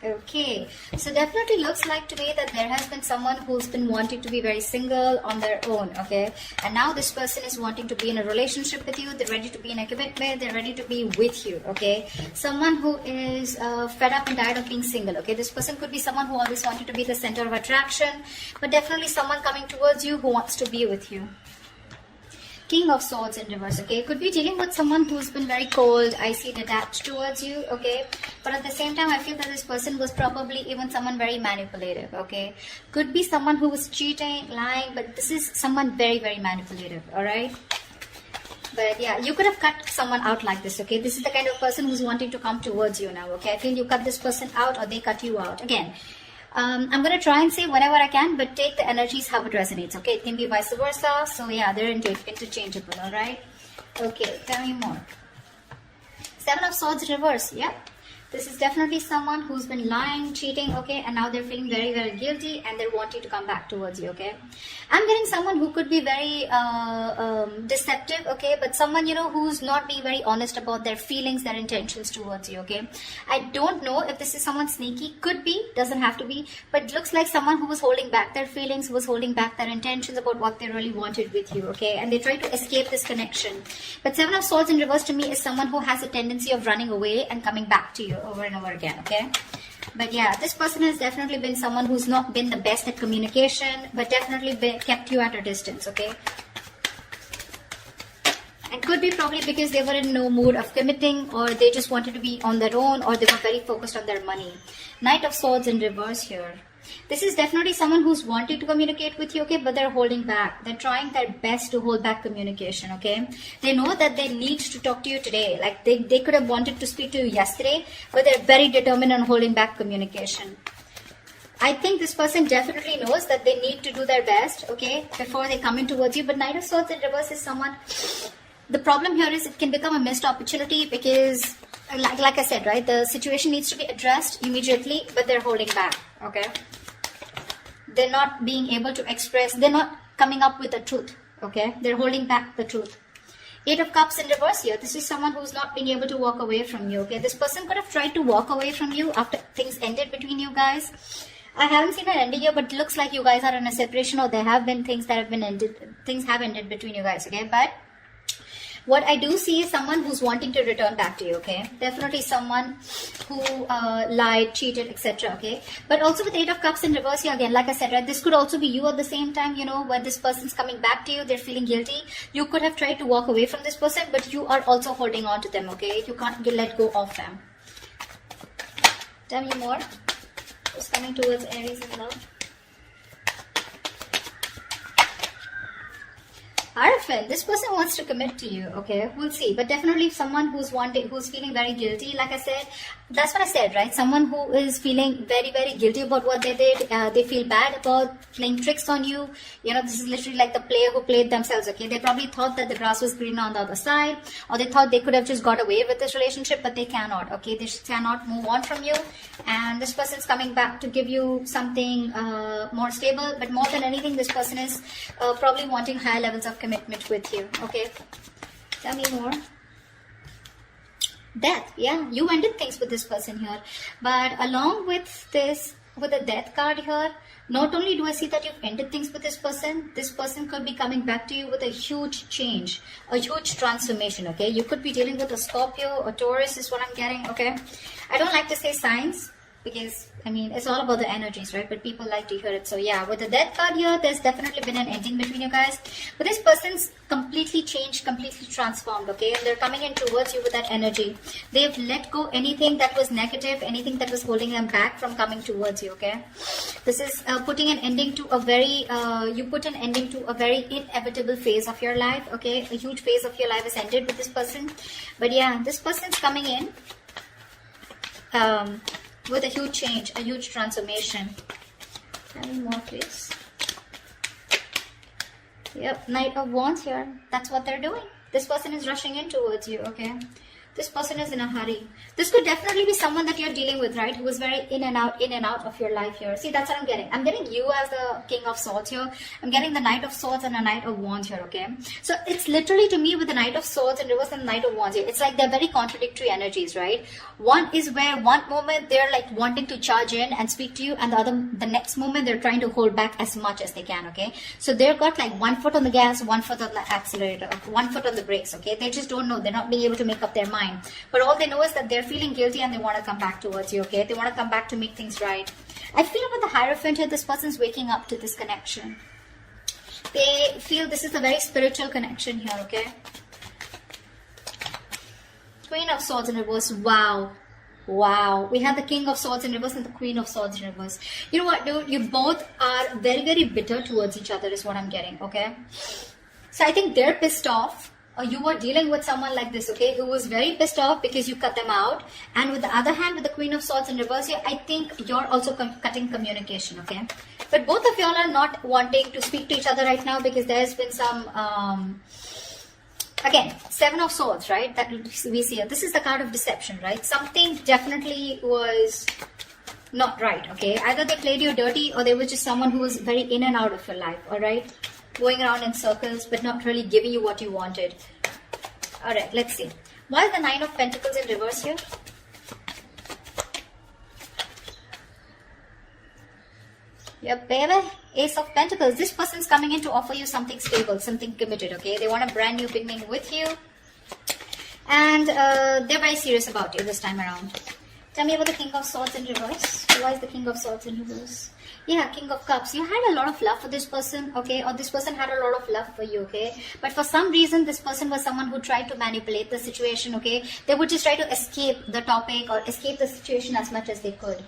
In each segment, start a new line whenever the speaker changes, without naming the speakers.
Okay, so definitely looks like to me that there has been someone who's been wanting to be very single on their own, okay? And now this person is wanting to be in a relationship with you. They're ready to be in a commitment. They're ready to be with you, okay? Someone who is fed up and tired of being single, okay? This person could be someone who always wanted to be the center of attraction, but definitely someone coming towards you who wants to be with you. King of Swords in reverse, okay? Could be dealing with someone who's been very cold, icy, detached towards you, okay? But at the same time, I feel that this person was probably even someone very manipulative, okay? Could be someone who was cheating, lying, but this is someone very, very manipulative, alright? But yeah, you could have cut someone out like this, okay? This is the kind of person who's wanting to come towards you now, okay? I feel you cut this person out or they cut you out. Again, I'm going to try and say whenever I can, but take the energies how it resonates, okay? It can be vice versa. So yeah, they're interchangeable, all right? Okay, tell me more. Seven of Swords reverse, yeah. This is definitely someone who's been lying, cheating, okay? And now they're feeling very, very guilty and they're wanting to come back towards you, okay? I'm getting someone who could be very deceptive, okay? But someone, you know, who's not being very honest about their feelings, their intentions towards you, okay? I don't know if this is someone sneaky. Could be, doesn't have to be. But it looks like someone who was holding back their feelings, who was holding back their intentions about what they really wanted with you, okay? And they try to escape this connection. But Seven of Swords in reverse to me is someone who has a tendency of running away and coming back to you over and over again, okay? But yeah, this person has definitely been someone who's not been the best at communication, but definitely kept you at a distance, okay? And could be probably because they were in no mood of committing, or they just wanted to be on their own, or they were very focused on their money. Knight of Swords in reverse here. This is definitely someone who's wanting to communicate with you, okay, but they're holding back. They're trying their best to hold back communication, okay? They know that they need to talk to you today. Like they could have wanted to speak to you yesterday, but they're very determined on holding back communication. I think this person definitely knows that they need to do their best, okay, before they come in towards you. But Knight of Swords in reverse is someone... The problem here is it can become a missed opportunity because, like I said, right, the situation needs to be addressed immediately, but they're holding back, okay? They're not being able to express, they're not coming up with the truth, okay? They're holding back the truth. Eight of Cups in reverse here. This is someone who's not being able to walk away from you, okay? This person could have tried to walk away from you after things ended between you guys. I haven't seen an ending here, but it looks like you guys are in a separation, or there have been things that have been ended, things have ended between you guys, okay? But what I do see is someone who's wanting to return back to you, okay? Definitely someone who lied, cheated, etc., okay? But also with Eight of Cups in reverse here, again, like I said, right, this could also be you at the same time, you know, when this person's coming back to you, they're feeling guilty. You could have tried to walk away from this person, but you are also holding on to them, okay? You can't let go of them. Tell me more. Who's coming towards Aries in love? Hierophant, this person wants to commit to you, okay? We'll see. But definitely someone who's feeling very guilty. Like I said, that's what I said, right? Someone who is feeling very, very guilty about what they did. They feel bad about playing tricks on you. You know, this is literally like the player who played themselves, okay? They probably thought that the grass was greener on the other side, or they thought they could have just got away with this relationship, but they cannot, okay? They just cannot move on from you. And this person's coming back to give you something more stable. But more than anything, this person is probably wanting higher levels of commitment with you, okay? Tell me more. Death, yeah, you ended things with this person here, but along with this, with the Death card here, not only do I see that you've ended things with this person could be coming back to you with a huge change, a huge transformation, okay? You could be dealing with a Scorpio, a Taurus is what I'm getting, okay? I don't like to say signs, because, I mean, it's all about the energies, right? But people like to hear it. So yeah, with the Death card here, there's definitely been an ending between you guys. But this person's completely changed, completely transformed, okay? And they're coming in towards you with that energy. They've let go anything that was negative, anything that was holding them back from coming towards you, okay? This is putting an ending to a very, you put an ending to a very inevitable phase of your life, okay? A huge phase of your life is ended with this person. But yeah, this person's coming in. With a huge change, a huge transformation. Tell me more, please. Yep, Knight of Wands here. That's what they're doing. This person is rushing in towards you, okay? This person is in a hurry. This could definitely be someone that you're dealing with, right? Who is very in and out of your life here. See, that's what I'm getting. I'm getting you as the King of Swords here. I'm getting the Knight of Swords and a Knight of Wands here, okay? So it's literally to me with the Knight of Swords in reverse and the Knight of Wands here. It's like they're very contradictory energies, right? One is where one moment they're like wanting to charge in and speak to you, and the next moment they're trying to hold back as much as they can, okay? So they've got like one foot on the gas, one foot on the accelerator, one foot on the brakes, okay? They just don't know. They're not being able to make up their mind. But all they know is that they're feeling guilty and they want to come back towards you, okay? They want to come back to make things right. I feel with the Hierophant here, this person's waking up to this connection. They feel this is a very spiritual connection here, okay? Queen of Swords in reverse. Wow. Wow. We have the King of Swords in reverse and the Queen of Swords in reverse. You know what, dude? You both are very, very bitter towards each other is what I'm getting, okay? So I think they're pissed off. Or you were dealing with someone like this, okay, who was very pissed off because you cut them out. And with the other hand, with the Queen of Swords in reverse here, I think you're also cutting communication, okay? But both of y'all are not wanting to speak to each other right now because there's been some, again, Seven of Swords, right? That we see here. This is the card of deception, right? Something definitely was not right, okay? Either they played you dirty or they were just someone who was very in and out of your life, all right? Going around in circles but not really giving you what you wanted. Alright, let's see. Why is the Nine of Pentacles in reverse here? Yep, baby. Ace of Pentacles. This person's coming in to offer you something stable, something committed, okay? They want a brand new beginning with you. And they're very serious about you this time around. Tell me about the King of Swords in reverse. Why is the King of Swords in reverse? Yeah, King of Cups. You had a lot of love for this person, okay? Or this person had a lot of love for you, okay? But for some reason, this person was someone who tried to manipulate the situation, okay? They would just try to escape the topic or escape the situation as much as they could.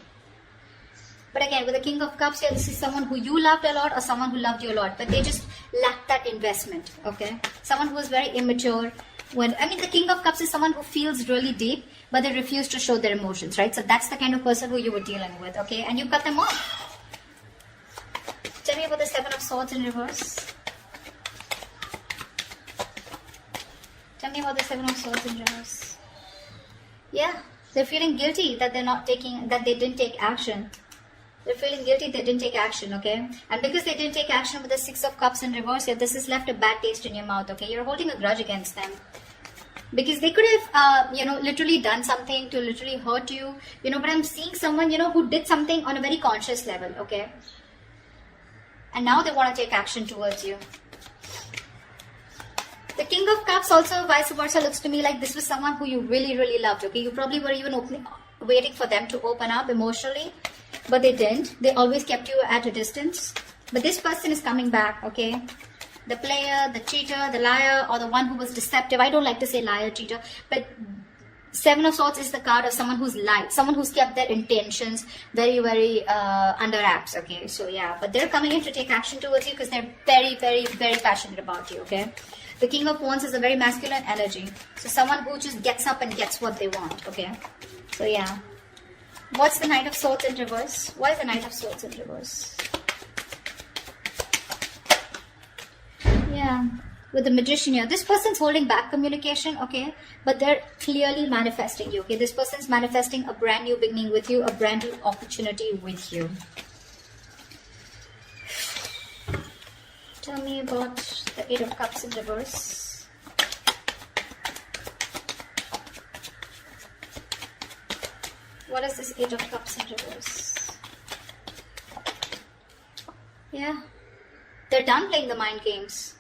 But again, with the King of Cups here, this is someone who you loved a lot or someone who loved you a lot. But they just lacked that investment, okay? Someone who was very immature. The King of Cups is someone who feels really deep, but they refuse to show their emotions, right? So that's the kind of person who you were dealing with, okay? And you cut them off. Tell me about the Seven of Swords in reverse. Tell me about the Seven of Swords in reverse. Yeah, they're feeling guilty that they didn't take action. They're feeling guilty they didn't take action, okay? And because they didn't take action with the Six of Cups in reverse, this has left a bad taste in your mouth, okay? You're holding a grudge against them. Because they could have, literally done something to literally hurt you, but I'm seeing someone, who did something on a very conscious level, okay? And now they want to take action towards you. The King of Cups also, vice versa, looks to me like this was someone who you really, really loved, okay? You probably were even waiting for them to open up emotionally, but they didn't. They always kept you at a distance. But this person is coming back, okay? The player, the cheater, the liar, or the one who was deceptive. I don't like to say liar, cheater, but Seven of Swords is the card of someone who's lied, someone who's kept their intentions very, very under wraps, okay? So yeah, but they're coming in to take action towards you because they're very, very, very passionate about you, okay? The King of Wands is a very masculine energy. So someone who just gets up and gets what they want, okay? So yeah. What's the Knight of Swords in reverse? Why is the Knight of Swords in reverse? Yeah. With the Magician here, this person's holding back communication, okay? But they're clearly manifesting you, okay? This person's manifesting a brand new beginning with you, a brand new opportunity with you. Tell me about the Eight of Cups in reverse. What is this Eight of Cups in reverse? Yeah. They're done playing the mind games.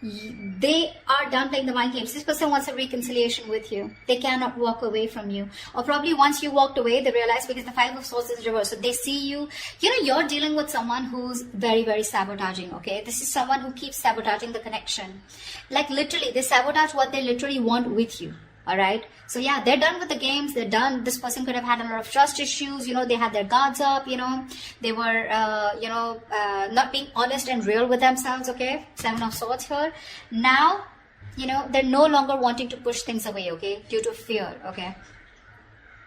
They are done playing the mind games. This person wants a reconciliation with you. They cannot walk away from you. Or probably once you walked away, they realize because the Five of Swords is reversed. So they see you. You're dealing with someone who's very, very sabotaging, okay? This is someone who keeps sabotaging the connection. Like literally, they sabotage what they literally want with you. Alright, so yeah, they're done with the games, they're done. This person could have had a lot of trust issues, they had their guards up, they were, not being honest and real with themselves, okay? Seven of Swords here. Now, they're no longer wanting to push things away, okay? Due to fear, okay?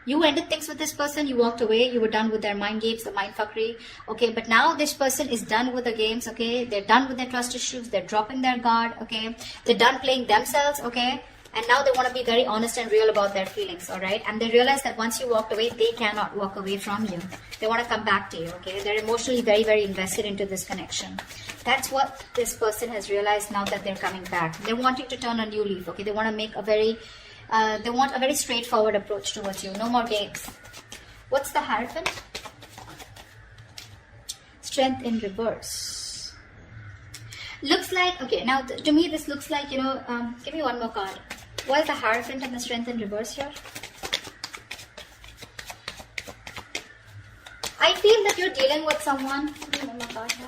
You ended things with this person, you walked away, you were done with their mind games, the mind fuckery, okay? But now this person is done with the games, okay? They're done with their trust issues, they're dropping their guard, okay? They're done playing themselves, okay? And now they want to be very honest and real about their feelings, all right? And they realize that once you walked away, they cannot walk away from you. They want to come back to you, okay? They're emotionally very, very invested into this connection. That's what this person has realized now that they're coming back. They're wanting to turn a new leaf, okay? They want to make a very, they want a very straightforward approach towards you. No more games. What's the Hierophant? Strength in reverse. Looks like, okay, now to me this looks like, you know, give me one more card. What is the Hierophant and the Strength in reverse here? I feel that you're dealing with someone. Give me one more card here.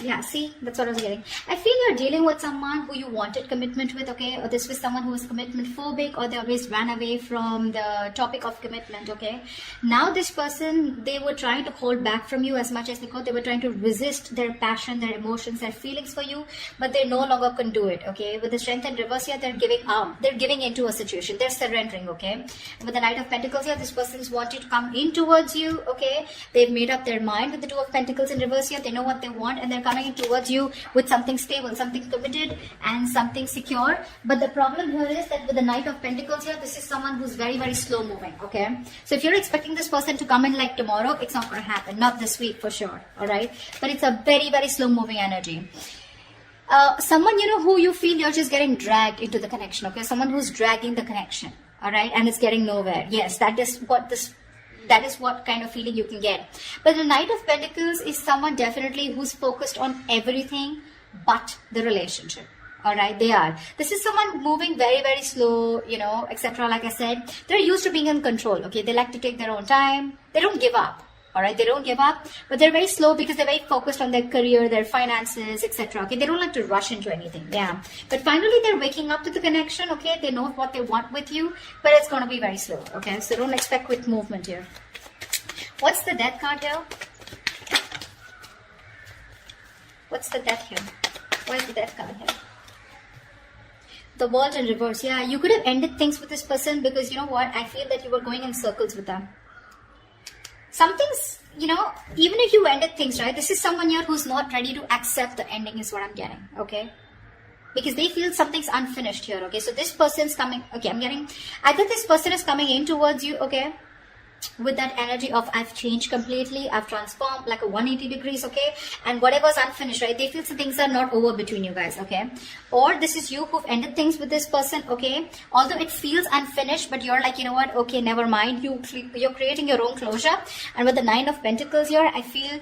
Yeah, see, that's what I was getting. I feel you're dealing with someone who you wanted commitment with, okay? Or this was someone who was commitment phobic, or they always ran away from the topic of commitment, okay? Now this person, they were trying to hold back from you as much as they could. They were trying to resist their passion, their emotions, their feelings for you, but they no longer can do it, okay? With the Strength in reverse here, they're giving up. They're giving into a situation. They're surrendering, okay? With the Knight of Pentacles here, this person's wanting to come in towards you, okay? They've made up their mind with the Two of Pentacles in reverse here. They know what they want, and they're coming in towards you with something stable, something committed, and something secure. But the problem here is that with the Knight of Pentacles here, this is someone who's very, very slow moving, okay? So if you're expecting this person to come in like tomorrow, it's not going to happen. Not this week for sure, all right? But it's a very, very slow moving energy. Someone, you know, who you feel you're just getting dragged into the connection, okay? Someone who's dragging the connection, all right? And it's getting nowhere. Yes, that is what kind of feeling you can get. But the Knight of Pentacles is someone definitely who's focused on everything but the relationship. All right, they are. This is someone moving very, very slow, you know, etc. Like I said, they're used to being in control. Okay, they like to take their own time. They don't give up. All right, they don't give up, but they're very slow because they're very focused on their career, their finances, etc. Okay, they don't like to rush into anything. Yeah, but finally they're waking up to the connection. Okay, they know what they want with you, but it's going to be very slow. Okay, so don't expect quick movement here. What's the Death card here? What's the Death here? Where's the Death card here? The World in reverse. Yeah, you could have ended things with this person because you know what? I feel that you were going in circles with them. Something's, you know, even if you ended things, right? This is someone here who's not ready to accept the ending is what I'm getting, okay? Because they feel something's unfinished here, okay? So this person's coming, okay, either this person is coming in towards you, okay? With that energy of I've changed completely, I've transformed like a 180 degrees, okay? And whatever's unfinished, right? They feel some things are not over between you guys, okay? Or this is you who've ended things with this person, okay? Although it feels unfinished, but you're like, you know what? Okay, never mind. You're creating your own closure. And with the Nine of Pentacles here, I feel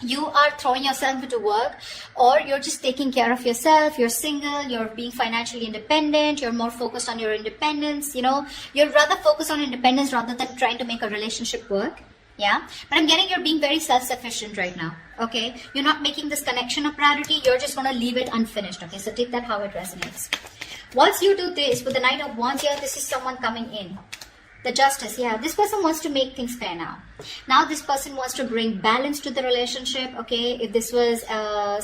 you are throwing yourself into work, or you're just taking care of yourself. You're single, you're being financially independent, you're more focused on your independence, you know, you're rather focused on independence rather than trying to make a relationship work. Yeah, but I'm getting you're being very self-sufficient right now, okay? You're not making this connection a priority, you're just going to leave it unfinished, okay? So take that how it resonates. Once you do this with the Knight of Wands here, this is someone coming in. The Justice, yeah, this person wants to make things fair now. Now this person wants to bring balance to the relationship, okay? If this was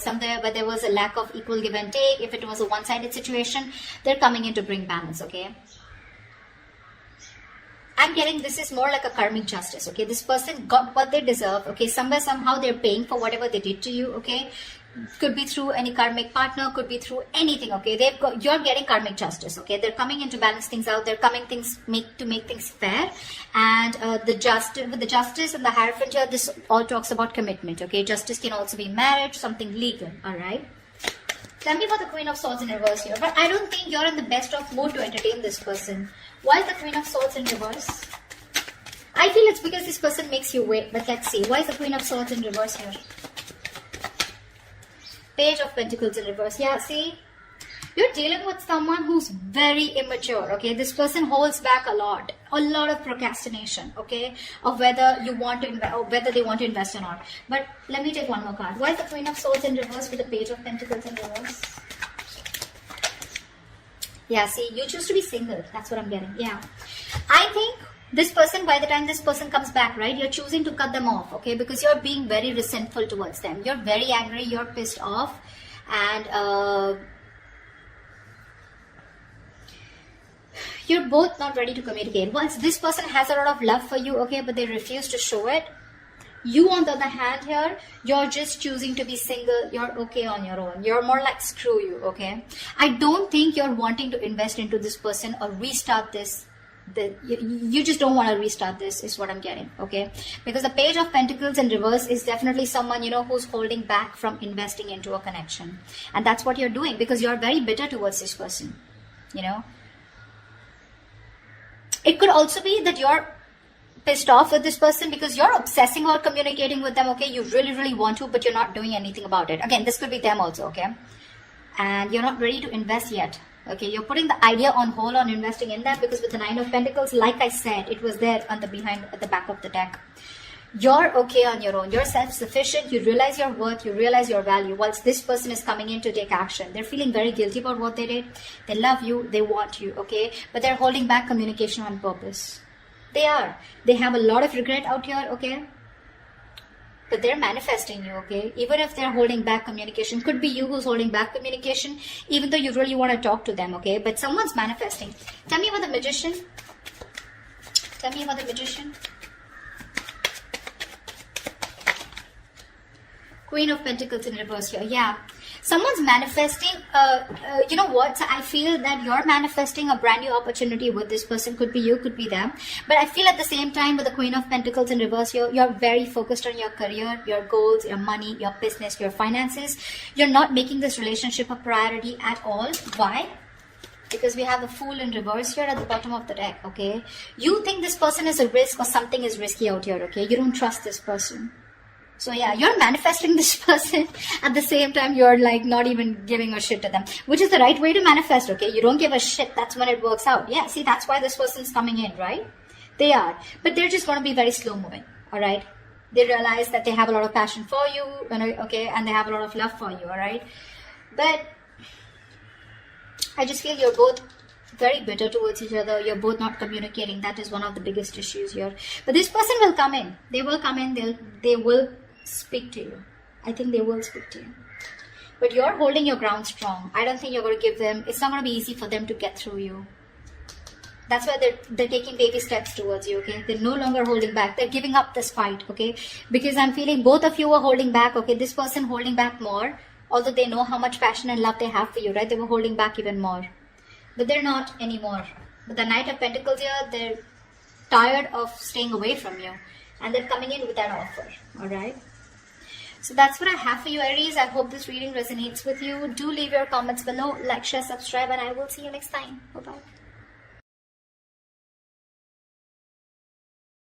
somewhere where there was a lack of equal give and take, if it was a one-sided situation, they're coming in to bring balance, okay? I'm getting this is more like a karmic justice, okay? This person got what they deserve, okay? Somewhere, somehow they're paying for whatever they did to you, okay? Could be through any karmic partner, could be through anything, okay? You're getting karmic justice, okay? They're coming in to balance things out. They're coming to make things fair. And with the Justice and the Hierophant here, this all talks about commitment, okay? Justice can also be marriage, something legal, all right? Tell me about the Queen of Swords in reverse here. But I don't think you're in the best of mood to entertain this person. Why is the Queen of Swords in reverse? I feel it's because this person makes you wait, but let's see. Why is the Queen of Swords in reverse here? Page of Pentacles in reverse. Yeah, see? You're dealing with someone who's very immature, okay? This person holds back a lot of procrastination, okay? Of whether you want to invest, or whether they want to invest or not. But let me take one more card. Why is the Queen of Swords in reverse with the Page of Pentacles in reverse? Yeah, see, you choose to be single. That's what I'm getting. Yeah. I think this person, by the time this person comes back, right, you're choosing to cut them off, okay? Because you're being very resentful towards them. You're very angry, you're pissed off, and you're both not ready to communicate. Once this person has a lot of love for you, okay, but they refuse to show it, You, on the other hand, here, you're just choosing to be single. You're okay on your own. You're more like, screw you, okay? I don't think you're wanting to invest into this person or restart this. You just don't want to restart this, is what I'm getting, okay? Because the Page of Pentacles in reverse is definitely someone, you know, who's holding back from investing into a connection. And that's what you're doing, because you're very bitter towards this person, you know? It could also be that you're pissed off with this person because you're obsessing about communicating with them, okay? You really, really want to, but you're not doing anything about it. Again, this could be them also, okay? And you're not ready to invest yet. Okay, you're putting the idea on hold on investing in that, because with the Nine of Pentacles, like I said, it was there on the behind at the back of the deck. You're okay on your own. You're self-sufficient. You realize your worth. You realize your value. Whilst this person is coming in to take action, they're feeling very guilty about what they did. They love you. They want you, okay? But they're holding back communication on purpose. They are. They have a lot of regret out here, okay? But they're manifesting you, okay? Even if they're holding back communication, could be you who's holding back communication, even though you really want to talk to them, okay? But someone's manifesting. Tell me about the Magician. Tell me about the Magician. Queen of Pentacles in reverse here. Yeah. Someone's manifesting, you know what? So I feel that you're manifesting a brand new opportunity with this person. Could be you, could be them. But I feel at the same time with the Queen of Pentacles in reverse, you're very focused on your career, your goals, your money, your business, your finances. You're not making this relationship a priority at all. Why? Because we have the Fool in reverse here at the bottom of the deck, okay? You think this person is a risk or something is risky out here, okay? You don't trust this person. So yeah, you're manifesting this person. At the same time, you're like not even giving a shit to them, which is the right way to manifest, okay? You don't give a shit. That's when it works out. Yeah, see, that's why this person's coming in, right? They are. But they're just going to be very slow moving, all right? They realize that they have a lot of passion for you, okay? And they have a lot of love for you, all right? But I just feel you're both very bitter towards each other. You're both not communicating. That is one of the biggest issues here. But this person will come in. They will come in. They will speak to you. I think they will speak to you. But you're holding your ground strong. I don't think you're going to give them, it's not going to be easy for them to get through you. That's why they're taking baby steps towards you, okay? They're no longer holding back. They're giving up this fight, okay? Because I'm feeling both of you are holding back, okay? This person holding back more, although they know how much passion and love they have for you, right? They were holding back even more. But they're not anymore. But the Knight of Pentacles here, they're tired of staying away from you. And they're coming in with that offer, all right? So that's what I have for you, Aries. I hope this reading resonates with you. Do leave your comments below, like, share, subscribe, and I will see you next time. Bye-bye.